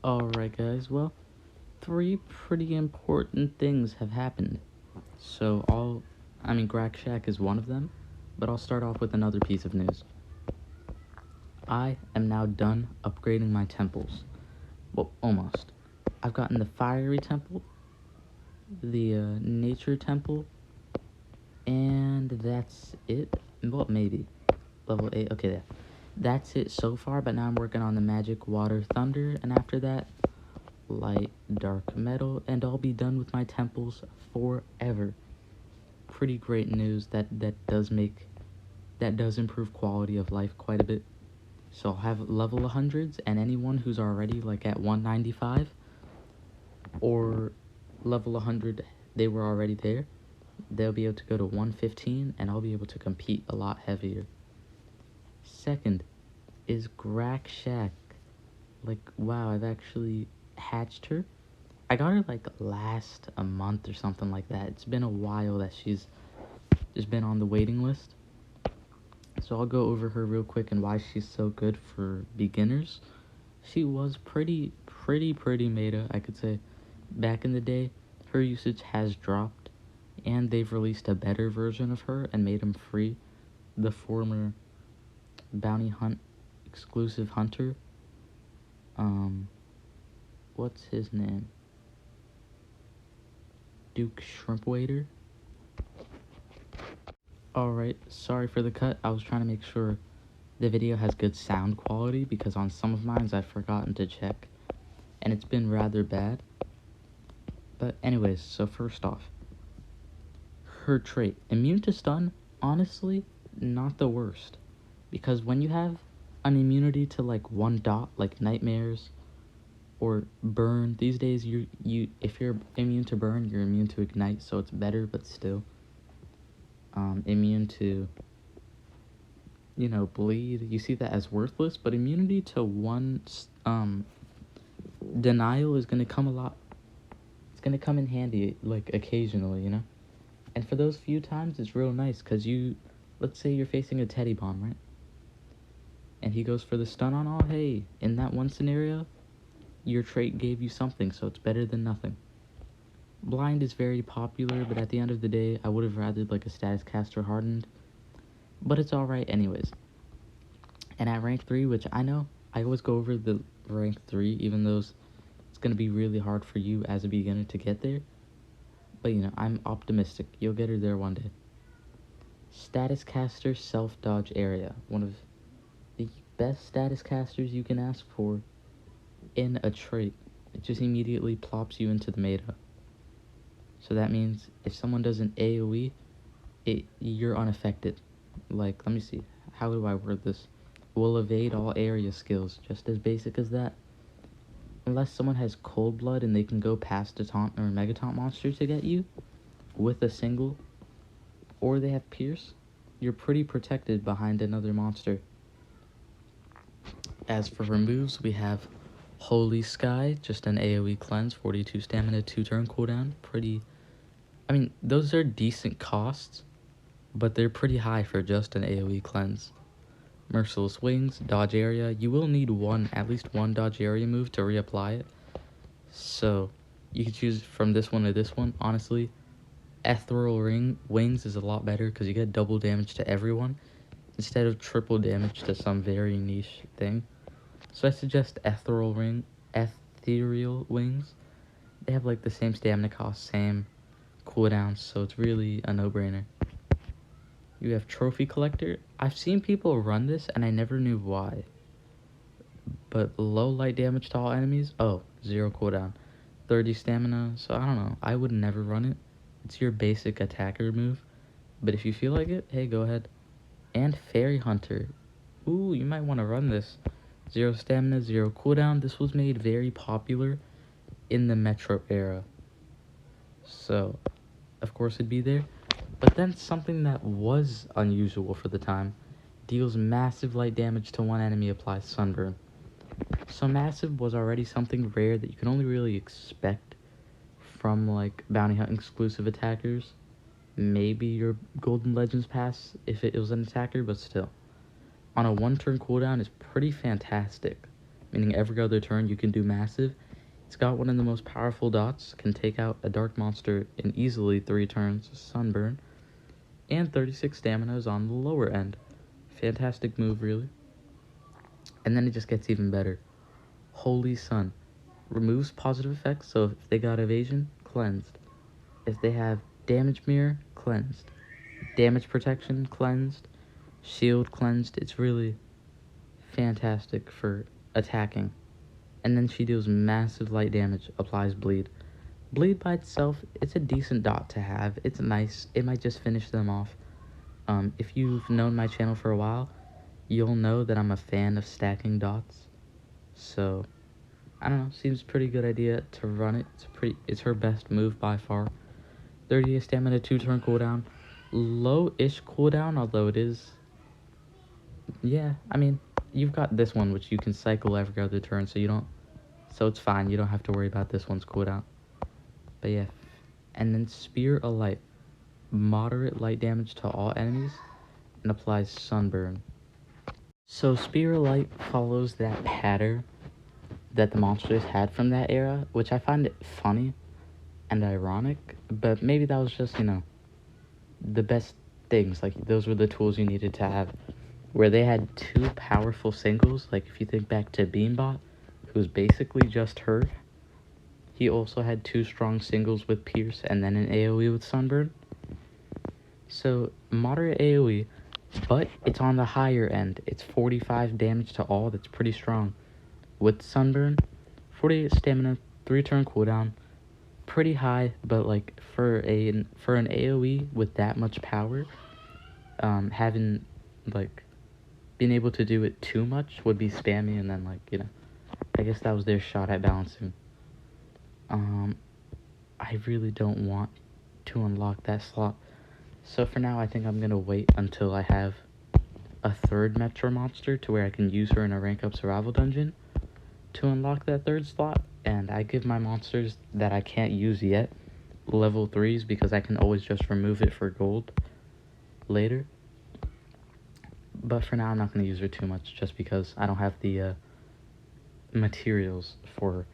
Alright guys, well, three pretty important things have happened. So Grakshak is one of them, but I'll start off with another piece of news. I am now done upgrading my temples. Well, almost. I've gotten the fiery temple, the nature temple, and that's it. Well, maybe. Level 8, okay, yeah. That's it so far, but now I'm working on the magic water thunder, and after that, light dark metal, and I'll be done with my temples forever. Pretty great news. That does improve quality of life quite a bit. So I'll have level 100s, and anyone who's already like at 195 or level 100, they were already there, they'll be able to go to 115, and I'll be able to compete a lot heavier. Second is Grakshak. Like, wow, I've actually hatched her. I got her like last a month or something like that. It's been a while that she's just been on the waiting list. So I'll go over her real quick and why she's so good for beginners. She was pretty meta, I could say. Back in the day, her usage has dropped, and they've released a better version of her and made him free. The former bounty hunt exclusive hunter, what's his name? Duke Shrimpwaiter. Alright, sorry for the cut. I was trying to make sure the video has good sound quality because on some of mine I've forgotten to check, and it's been rather bad. But anyways, so first off, her trait, immune to stun, honestly, not the worst. Because when you have an immunity to like one dot, like nightmares or burn, these days if you're immune to burn, you're immune to ignite, so it's better, but still. Immune to, bleed, you see that as worthless, but immunity to one, denial is gonna come it's gonna come in handy, like, occasionally, And for those few times, it's real nice, because let's say you're facing a Teddybomb, right? And he goes for the stun on all, hey, in that one scenario, your trait gave you something, so it's better than nothing. Blind is very popular, but at the end of the day, I would have rather like a status caster hardened. But it's alright anyways. And at rank 3, which I know, I always go over the rank 3, even though it's going to be really hard for you as a beginner to get there. But I'm optimistic. You'll get her there one day. Status caster self-dodge area. One of the best status casters you can ask for in a trait. It just immediately plops you into the meta. So that means if someone does an AoE, you're unaffected. Like, let me see. How do I word this? Will evade all area skills. Just as basic as that. Unless someone has cold blood and they can go past a taunt or a mega taunt monster to get you with a single, or they have pierce, you're pretty protected behind another monster. As for her moves, we have Holy Sky, just an AoE cleanse, 42 stamina, 2 turn cooldown. Those are decent costs, but they're pretty high for just an AoE cleanse. Merciless Wings, dodge area. You will need at least one dodge area move to reapply it. So you can choose from this one to this one. Honestly, Ethereal Wings is a lot better because you get double damage to everyone instead of triple damage to some very niche thing. So I suggest Ethereal Wings. They have like the same stamina cost, same cooldowns, so it's really a no-brainer. You have Trophy Collector. I've seen people run this, and I never knew why. But low light damage to all enemies? Oh, 0 cooldown. 30 stamina, so I don't know. I would never run it. It's your basic attacker move. But if you feel like it, hey, go ahead. And Fairy Hunter. Ooh, you might want to run this. 0 stamina, 0 cooldown. This was made very popular in the Metro era. So, of course it'd be there. But then something that was unusual for the time, deals massive light damage to one enemy, applies Sunburn. So massive was already something rare that you can only really expect from like bounty hunt exclusive attackers. Maybe your Golden Legends pass if it was an attacker, but still. On a 1 turn cooldown is pretty fantastic. meaning every other turn you can do massive. It's got one of the most powerful dots, can take out a dark monster in easily 3 turns, Sunburn, and 36 stamina is on the lower end. Fantastic move, really. And then it just gets even better. Holy Sun. Removes positive effects, so if they got evasion, cleansed. If they have damage mirror, cleansed. Damage protection, cleansed. Shield, cleansed. It's really fantastic for attacking. And then she deals massive light damage, applies bleed. Bleed by itself, it's a decent dot to have. It's nice. It might just finish them off. If you've known my channel for a while, you'll know that I'm a fan of stacking dots. So, I don't know, seems pretty good idea to run it. It's her best move by far. 38 stamina, 2 turn cooldown. Low-ish cooldown, although it is... Yeah, I mean, you've got this one, which you can cycle every other turn, so it's fine. You don't have to worry about this one's cooldown. But yeah, and then Spear of Light. Moderate light damage to all enemies and applies Sunburn. So Spear of Light follows that pattern that the monsters had from that era, which I find it funny and ironic, but maybe that was just, the best things. Like, those were the tools you needed to have. Where they had 2 powerful singles, like if you think back to Beambot, who was basically just her. He also had 2 strong singles with Pierce and then an AoE with Sunburn. So, moderate AoE, but it's on the higher end. It's 45 damage to all, that's pretty strong. With Sunburn, 48 stamina, 3 turn cooldown, pretty high, but like for an AoE with that much power, having like being able to do it too much would be spammy, and then I guess that was their shot at balancing. I really don't want to unlock that slot. So for now, I think I'm gonna wait until I have a 3rd Metro monster to where I can use her in a rank up survival dungeon to unlock that 3rd slot, and I give my monsters that I can't use yet level 3s because I can always just remove it for gold later. But for now, I'm not gonna use her too much just because I don't have the materials for her.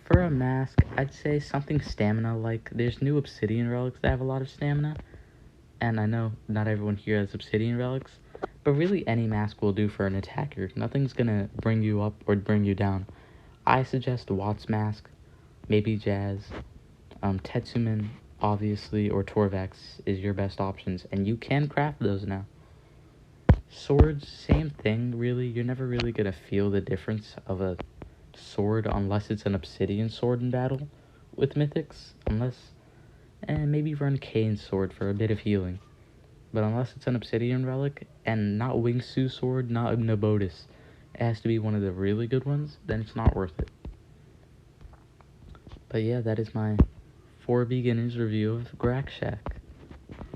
For a mask, I'd say something stamina, like there's new obsidian relics that have a lot of stamina, and I know not everyone here has obsidian relics, but really any mask will do for an attacker. Nothing's gonna bring you up or bring you down. I suggest Watt's mask, maybe Jazz, Tetsuman, obviously, or Torvax is your best options, and you can craft those now. Swords, same thing, really. You're never really gonna feel the difference of a sword unless it's an obsidian sword in battle with mythics, maybe run Kane's sword for a bit of healing, but unless it's an obsidian relic and not Wingsu sword, not Nabotis, it has to be one of the really good ones, then it's not worth it. But yeah, that is my for beginners review of Grakshak.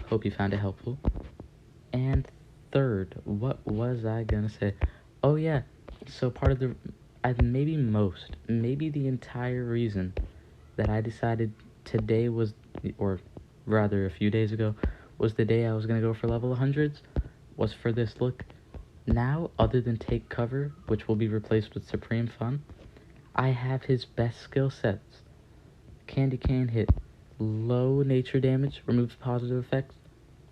Hope you found it helpful. And 3rd, what was I gonna say? Oh yeah, so part of the maybe the entire reason that I decided today was, or rather a few days ago, was the day I was going to go for level 100s, was for this look. Now, other than Take Cover, which will be replaced with Supreme Fun, I have his best skill sets. Candy Cane hit. Low nature damage, removes positive effects,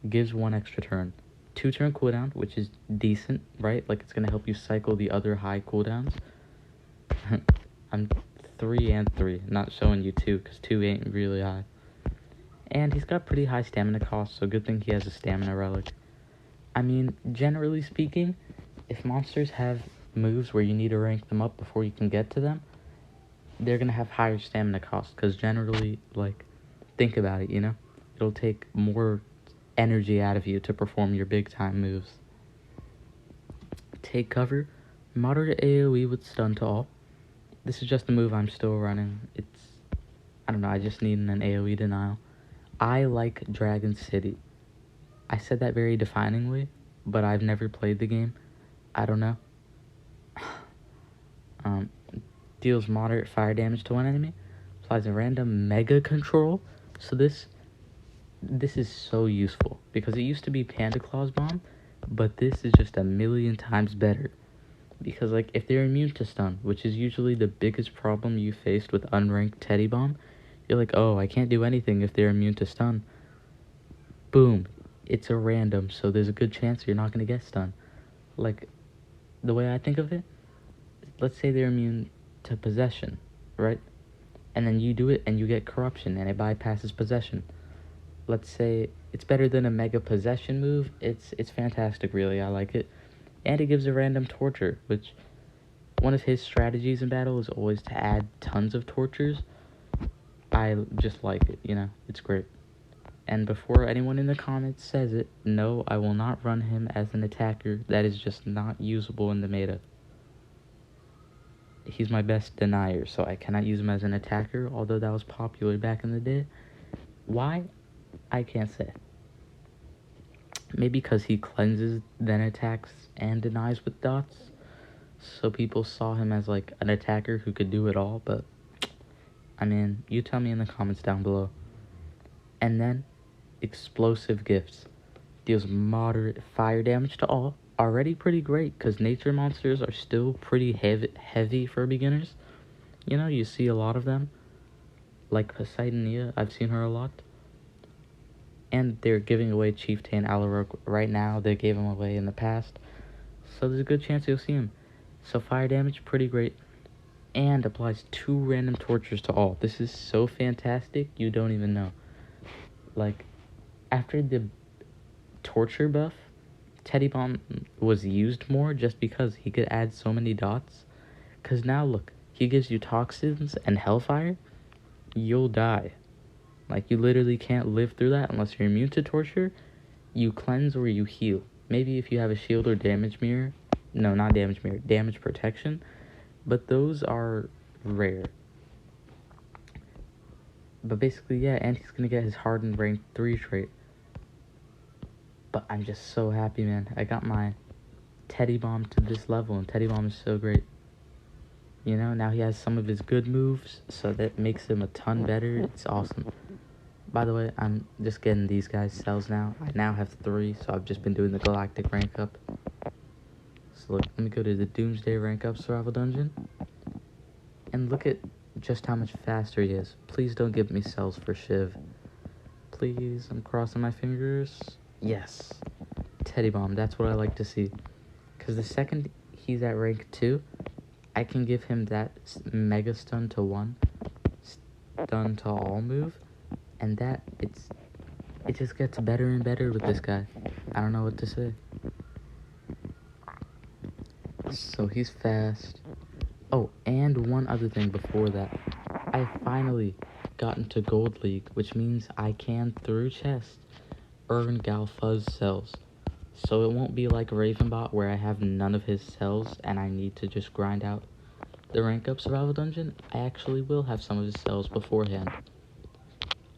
gives 1 extra turn. 2 turn cooldown, which is decent, right? Like, it's going to help you cycle the other high cooldowns. I'm 3 and 3, not showing you 2 because 2 ain't really high. And he's got pretty high stamina cost, so good thing he has a stamina relic. I mean, generally speaking, if monsters have moves where you need to rank them up before you can get to them, they're gonna have higher stamina cost because generally, think about it, it'll take more energy out of you to perform your big time moves. Take Cover, moderate AoE with stun to all. This is just a move I'm still running. I don't know, I just need an AoE denial. I like Dragon City. I said that very definingly, but I've never played the game. I don't know. Deals moderate fire damage to one enemy. Applies a random mega control. So this is so useful, because it used to be Panda Claw's bomb, but this is just a million times better. Because, like, if they're immune to stun, which is usually the biggest problem you faced with unranked Teddybomb, you're like, oh, I can't do anything if they're immune to stun. Boom. It's a random, so there's a good chance you're not going to get stun. Like, the way I think of it, let's say they're immune to possession, right? And then you do it and you get corruption and it bypasses possession. Let's say it's better than a mega possession move. It's fantastic, really. I like it. And it gives a random torture, which one of his strategies in battle is always to add tons of tortures. I just like it, you know, it's great. And before anyone in the comments says it, no, I will not run him as an attacker. That is just not usable in the meta. He's my best denier, so I cannot use him as an attacker, although that was popular back in the day. Why? I can't say. Maybe because he cleanses, then attacks, and denies with dots. So people saw him as like an attacker who could do it all, but I mean, you tell me in the comments down below. And then, explosive gifts. Deals moderate fire damage to all. Already pretty great, because nature monsters are still pretty heavy for beginners. You know, you see a lot of them. Like Poseidonia, I've seen her a lot. And they're giving away Chieftain Alaroque right now. They gave him away in the past. So there's a good chance you'll see him. So fire damage, pretty great. And applies 2 random tortures to all. This is so fantastic, you don't even know. Like, after the torture buff, Teddybomb was used more just because he could add so many dots. Because now, look, he gives you toxins and hellfire, you'll die. Like, you literally can't live through that unless you're immune to torture. You cleanse or you heal. Maybe if you have a shield or damage mirror. No, not damage mirror, damage protection. But those are rare. But basically, yeah, and he's going to get his hardened rank 3 trait. But I'm just so happy, man. I got my Teddybomb to this level, and Teddybomb is so great. You know, now he has some of his good moves, so that makes him a ton better. It's awesome. By the way, I'm just getting these guys' cells now. I now have 3, so I've just been doing the Galactic rank up. So look, let me go to the Doomsday rank up survival dungeon. And look at just how much faster he is. Please don't give me cells for Shiv. Please, I'm crossing my fingers. Yes. Teddybomb, that's what I like to see. Because the second he's at rank 2, I can give him that mega stun to 1, stun to all move. And that, it just gets better and better with this guy. I don't know what to say. So he's fast. Oh, and one other thing before that. I finally got into Gold League, which means I can, through chests, earn Galfuzz cells. So it won't be like Ravenbot where I have none of his cells and I need to just grind out the rank up survival dungeon. I actually will have some of his cells beforehand.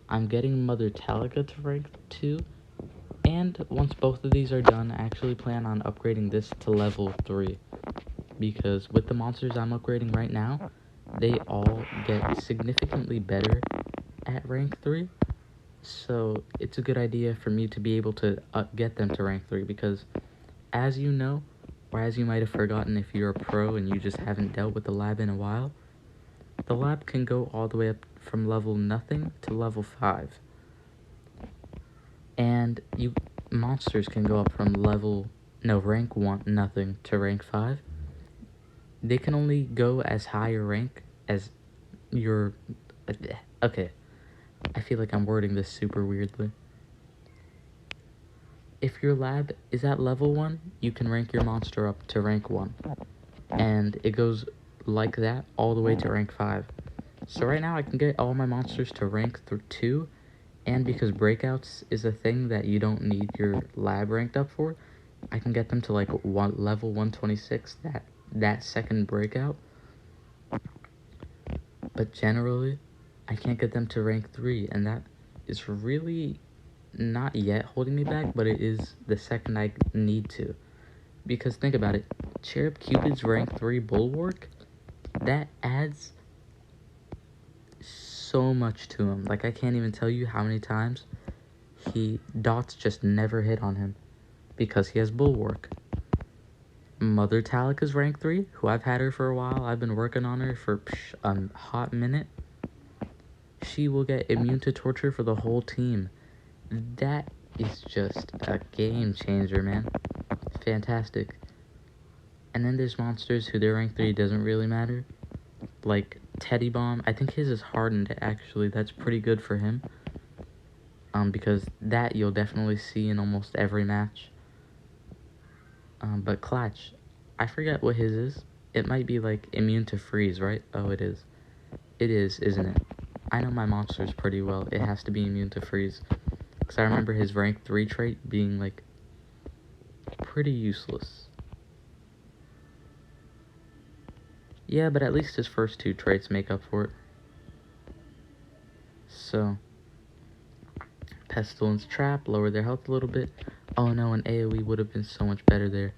I'm getting Mother Taliga to rank 2, and once both of these are done, I actually plan on upgrading this to level 3, because with the monsters I'm upgrading right now, they all get significantly better at rank 3, so it's a good idea for me to be able to get them to rank 3, because as you know, or as you might have forgotten if you're a pro and you just haven't dealt with the lab in a while, the lab can go all the way up from level nothing to level 5. And monsters can go up from rank 1 nothing to rank 5. They can only go as high a rank as your... Okay, I feel like I'm wording this super weirdly. If your lab is at level 1, you can rank your monster up to rank 1. And it goes like that all the way to rank 5. So right now I can get all my monsters to rank 2, and because breakouts is a thing that you don't need your lab ranked up for, I can get them to like level 126, that second breakout. But generally, I can't get them to rank 3, and that is really not yet holding me back, but it is the second I need to. Because think about it, Cherub Cupid's rank 3 Bulwark, that adds so much to him. Like, I can't even tell you how many times dots just never hit on him because he has Bulwark. Mother Talic is rank 3, who I've had her for a while. I've been working on her for a hot minute. She will get immune to torture for the whole team. That is just a game changer, man. Fantastic. And then there's monsters who their rank 3 doesn't really matter. Like Teddybomb. I think his is hardened, actually. That's pretty good for him. Because that you'll definitely see in almost every match. But Clutch, I forget what his is. It might be like immune to freeze, right? Oh, it is. It is, isn't it? I know my monsters pretty well. It has to be immune to freeze. Because I remember his rank 3 trait being like pretty useless. Yeah, but at least his first 2 traits make up for it. So, Pestilence Trap, lower their health a little bit. Oh no, an AoE would have been so much better there.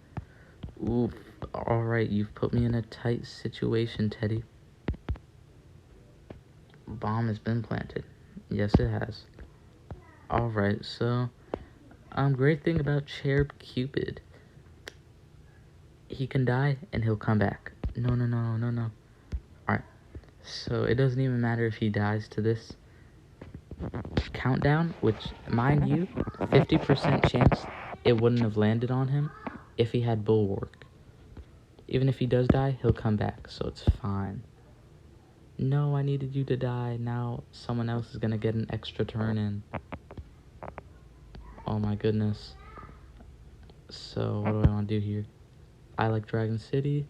Oof. Alright, you've put me in a tight situation, Teddy. Bomb has been planted. Yes, it has. Alright, so, great thing about Cherub Cupid. He can die, and he'll come back. No. Alright, so it doesn't even matter if he dies to this countdown, which, mind you, 50% chance it wouldn't have landed on him if he had Bulwark. Even if he does die, he'll come back, so it's fine. No, I needed you to die. Now someone else is gonna get an extra turn in. Oh my goodness. So, what do I want to do here? I like Dragon City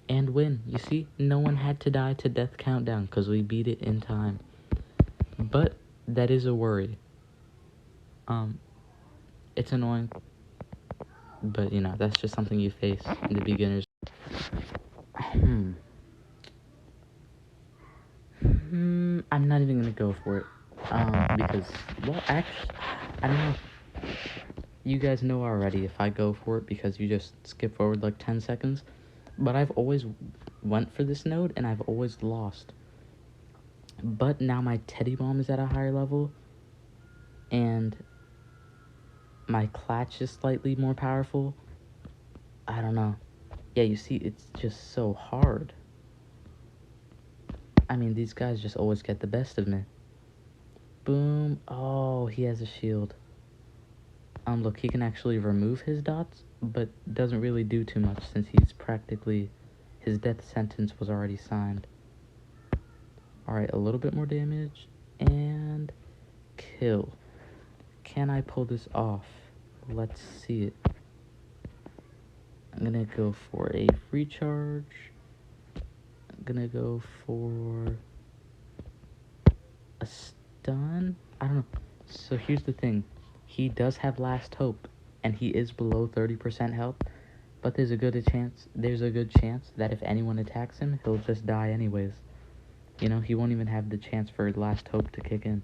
and win. You see, no one had to die to Death Countdown because we beat it in time. But that is a worry. It's annoying. But, you know, that's just something you face in the beginners. I'm not even gonna go for it. Because, well, actually, I don't know. You guys know already if I go for it because you just skip forward like 10 seconds. But I've always went for this node and I've always lost. But now my Teddybomb is at a higher level. And my Clutch is slightly more powerful. I don't know. Yeah, you see, it's just so hard. I mean, these guys just always get the best of me. Boom. Oh, he has a shield. Look, he can actually remove his dots, but doesn't really do too much since he's practically... his death sentence was already signed. Alright, a little bit more damage, and... kill. Can I pull this off? Let's see it. I'm gonna go for a recharge. I'm gonna go for... a stun? I don't know. So here's the thing. He does have Last Hope, and he is below 30% health, but there's a good chance that if anyone attacks him, he'll just die anyways. You know, he won't even have the chance for Last Hope to kick in.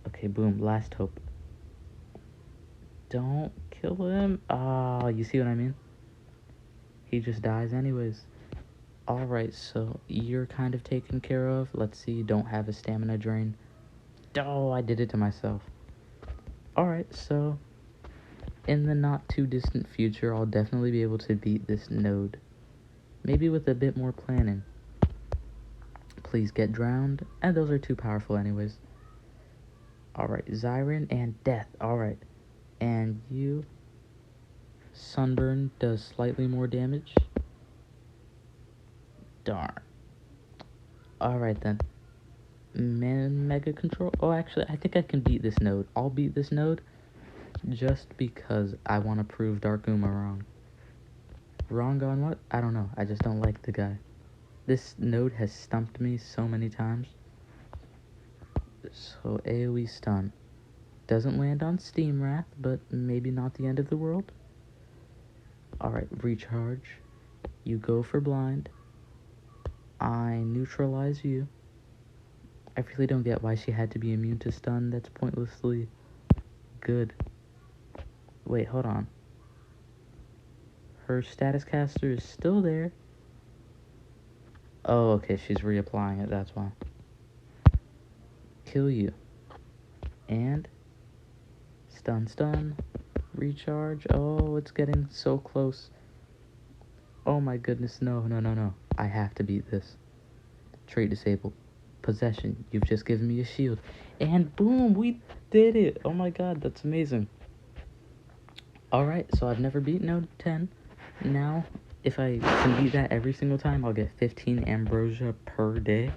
Okay, boom, Last Hope. Don't kill him. Ah, you see what I mean? He just dies anyways. Alright, so you're kind of taken care of. Let's see, you don't have a stamina drain. Oh, I did it to myself. Alright, so in the not too distant future, I'll definitely be able to beat this node. Maybe with a bit more planning. Please get drowned. And those are too powerful anyways. Alright, Zyron and Death. Alright. And you... Sunburn does slightly more damage. Darn. Alright then. Mega Control. Oh, actually, I think I can beat this node. I'll beat this node just because I want to prove Dark Uma wrong. Wrong on what? I don't know. I just don't like the guy. This node has stumped me so many times. So, AoE stun. Doesn't land on Steam Wrath, but maybe not the end of the world. Alright, recharge. You go for blind. I neutralize you. I really don't get why she had to be immune to stun. That's pointlessly good. Wait, hold on. Her status caster is still there. Oh, okay, she's reapplying it, that's why. Kill you. And... stun. Recharge. Oh, it's getting so close. Oh my goodness, no. I have to beat this. Trait disabled. Possession. You've just given me a shield. And boom, we did it. Oh my god, that's amazing. Alright, so I've never beaten Node 10. Now, if I can beat that every single time, I'll get 15 ambrosia per day.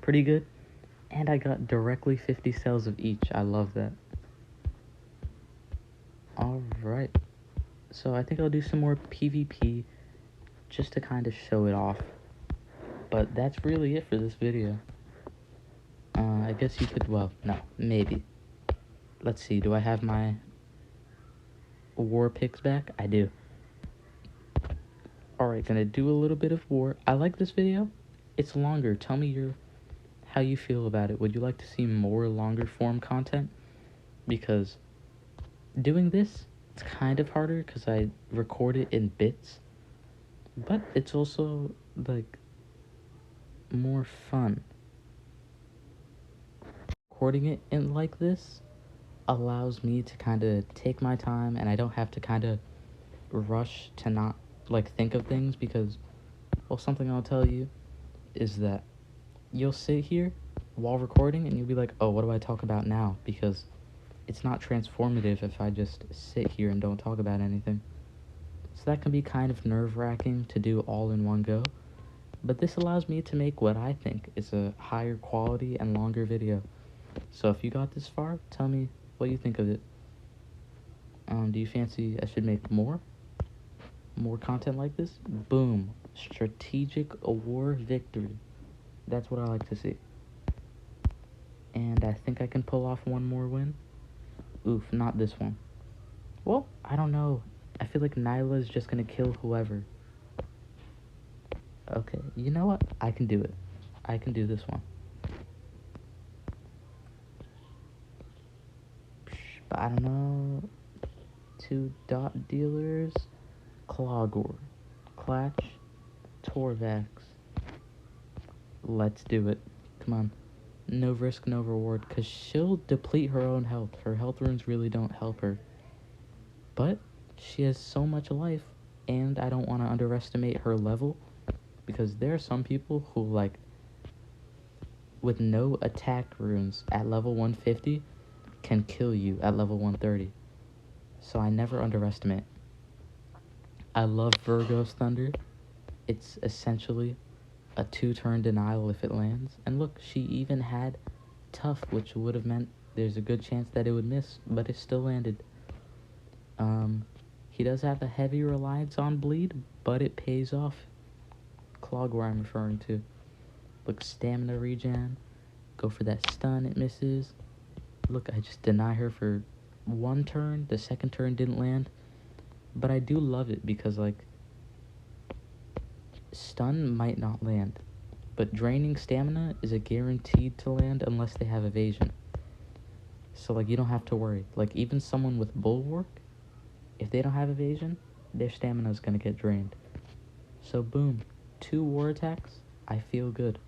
Pretty good. And I got directly 50 cells of each. I love that. Alright. So I think I'll do some more PvP just to kind of show it off. But that's really it for this video. I guess you could, well, no, maybe. Let's see, do I have my war picks back? I do. Alright, gonna do a little bit of war. I like this video. It's longer. Tell me how you feel about it. Would you like to see more longer form content? Because doing this, it's kind of harder because I record it in bits. But it's also, like, more fun. Recording it in like this allows me to kind of take my time, and I don't have to kind of rush to not, like, think of things, because, well, something I'll tell you is that you'll sit here while recording and you'll be like, oh, what do I talk about now? Because it's not transformative if I just sit here and don't talk about anything. So that can be kind of nerve-wracking to do all in one go. But this allows me to make what I think is a higher quality and longer video. So if you got this far, tell me what you think of it. Do you fancy I should make more content like this? Boom. Strategic war victory. That's what I like to see. And I think I can pull off one more win. Oof, not this one. Well, I don't know. I feel like Nyla is just gonna kill whoever. Okay, you know what? I can do it. I can do this one. But I don't know. 2 dot dealers. Clogor. Clatch. Torvax. Let's do it. Come on. No risk, no reward. Because she'll deplete her own health. Her health runes really don't help her. But she has so much life. And I don't want to underestimate her level. Because there are some people who, like, with no attack runes at level 150 can kill you at level 130. So I never underestimate. I love Virgo's Thunder. It's essentially a 2-turn denial if it lands. And look, she even had Tough, which would have meant there's a good chance that it would miss, but it still landed. He does have a heavy reliance on bleed, but it pays off. Clogor I'm referring to. Look, stamina regen. Go for that stun, it misses. Look, I just deny her for 1 turn. The 2nd turn didn't land. But I do love it because, like, stun might not land. But draining stamina is a guaranteed to land unless they have evasion. So, like, you don't have to worry. Like, even someone with bulwark, if they don't have evasion, their stamina is going to get drained. So, boom. 2 war attacks. I feel good.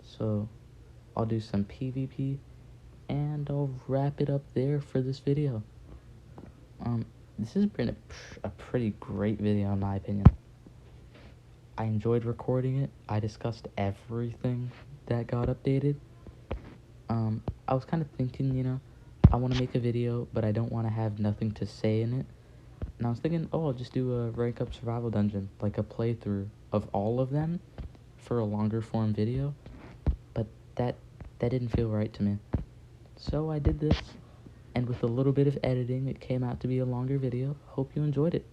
So, I'll do some PvP, and I'll wrap it up there for this video. This has been a pretty great video in my opinion. I enjoyed recording it. I discussed everything that got updated. I was kind of thinking, you know, I want to make a video, but I don't want to have nothing to say in it. And I was thinking, oh, I'll just do a rank up survival dungeon, like a playthrough of all of them for a longer form video. But that didn't feel right to me. So I did this, and with a little bit of editing, it came out to be a longer video. Hope you enjoyed it.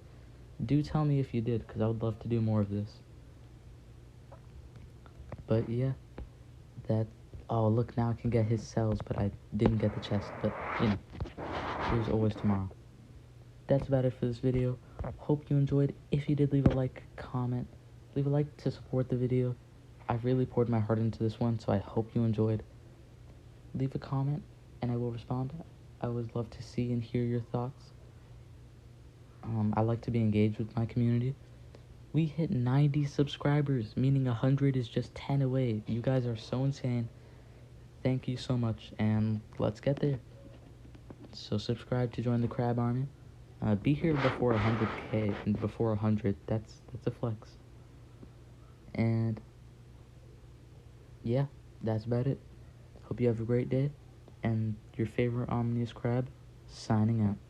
Do tell me if you did, because I would love to do more of this. But yeah, oh look, now I can get his cells, but I didn't get the chest, but you know, there's always tomorrow. That's about it for this video. Hope you enjoyed. If you did, leave a like, comment, leave a like to support the video. I've really poured my heart into this one, so I hope you enjoyed. Leave a comment, and I will respond. I would love to see and hear your thoughts. I like to be engaged with my community. We hit 90 subscribers, meaning 100 is just 10 away. You guys are so insane. Thank you so much, and let's get there. So subscribe to join the Crab Army. Be here before 100K and before 100. That's a flex. And yeah, that's about it. Hope you have a great day. And your favorite Omnious Crab signing out.